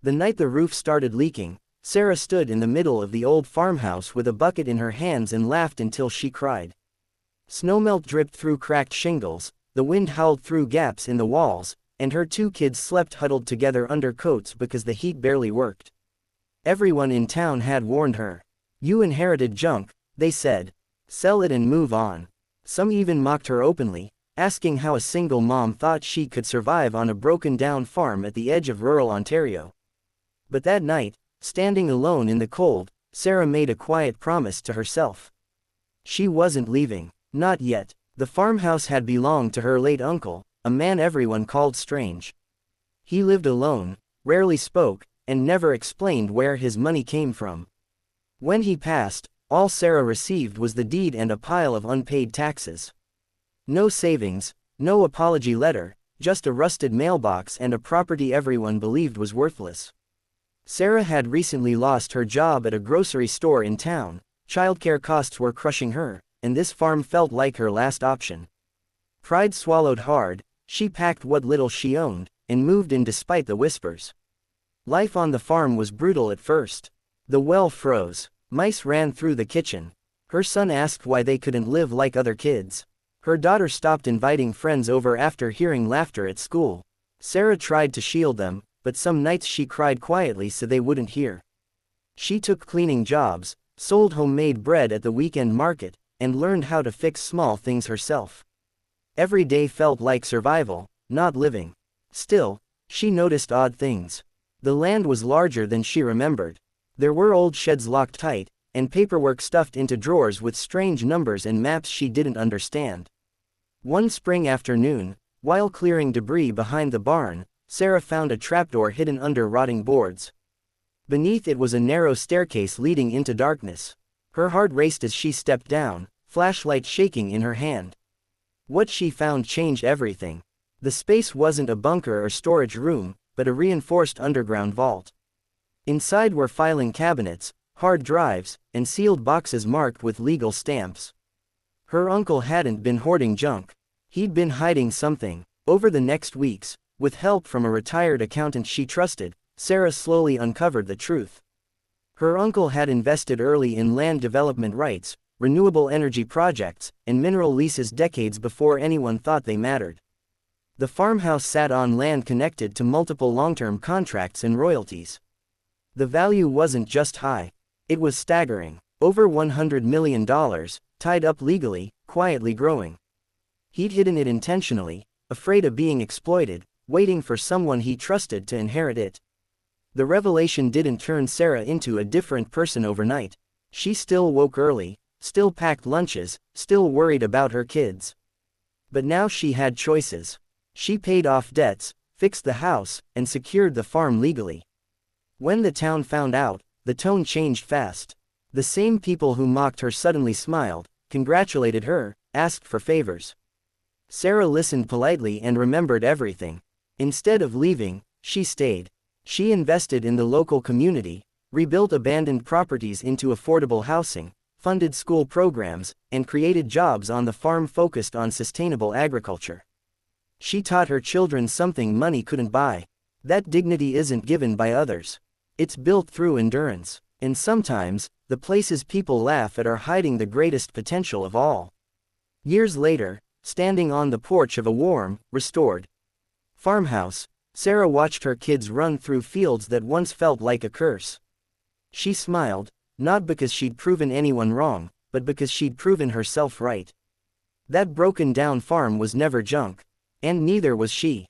The night the roof started leaking, Sarah stood in the middle of the old farmhouse with a bucket in her hands and laughed until she cried. Snowmelt dripped through cracked shingles, the wind howled through gaps in the walls, and her 2 kids slept huddled together under coats because the heat barely worked. Everyone in town had warned her. "You inherited junk," they said. "Sell it and move on." Some even mocked her openly, asking how a single mom thought she could survive on a broken-down farm at the edge of rural Ontario. But that night, standing alone in the cold, Sarah made a quiet promise to herself. She wasn't leaving. Not yet. The farmhouse had belonged to her late uncle, a man everyone called strange. He lived alone, rarely spoke, and never explained where his money came from. When he passed, all Sarah received was the deed and a pile of unpaid taxes. No savings, no apology letter, just a rusted mailbox and a property everyone believed was worthless. Sarah had recently lost her job at a grocery store in town, childcare costs were crushing her, and this farm felt like her last option. Pride swallowed hard, she packed what little she owned, and moved in despite the whispers. Life on the farm was brutal at first. The well froze. Mice ran through the kitchen. Her son asked why they couldn't live like other kids. Her daughter stopped inviting friends over after hearing laughter at school. Sarah tried to shield them, but some nights she cried quietly so they wouldn't hear. She took cleaning jobs, sold homemade bread at the weekend market, and learned how to fix small things herself. Every day felt like survival, not living. Still, she noticed odd things. The land was larger than she remembered. There were old sheds locked tight, and paperwork stuffed into drawers with strange numbers and maps she didn't understand. One spring afternoon, while clearing debris behind the barn, Sarah found a trapdoor hidden under rotting boards. Beneath it was a narrow staircase leading into darkness. Her heart raced as she stepped down, flashlight shaking in her hand. What she found changed everything. The space wasn't a bunker or storage room, but a reinforced underground vault. Inside were filing cabinets, hard drives, and sealed boxes marked with legal stamps. Her uncle hadn't been hoarding junk. He'd been hiding something. Over the next weeks, with help from a retired accountant she trusted, Sarah slowly uncovered the truth. Her uncle had invested early in land development rights, renewable energy projects, and mineral leases decades before anyone thought they mattered. The farmhouse sat on land connected to multiple long-term contracts and royalties. The value wasn't just high. It was staggering. Over $100 million, tied up legally, quietly growing. He'd hidden it intentionally, afraid of being exploited, waiting for someone he trusted to inherit it. The revelation didn't turn Sarah into a different person overnight. She still woke early, still packed lunches, still worried about her kids. But now she had choices. She paid off debts, fixed the house, and secured the farm legally. When the town found out, the tone changed fast. The same people who mocked her suddenly smiled, congratulated her, asked for favors. Sarah listened politely and remembered everything. Instead of leaving, she stayed. She invested in the local community, rebuilt abandoned properties into affordable housing, funded school programs, and created jobs on the farm focused on sustainable agriculture. She taught her children something money couldn't buy. That dignity isn't given by others. It's built through endurance. And sometimes, the places people laugh at are hiding the greatest potential of all. Years later, standing on the porch of a warm, restored farmhouse, Sarah watched her kids run through fields that once felt like a curse. She smiled, not because she'd proven anyone wrong, but because she'd proven herself right. That broken-down farm was never junk. And neither was she.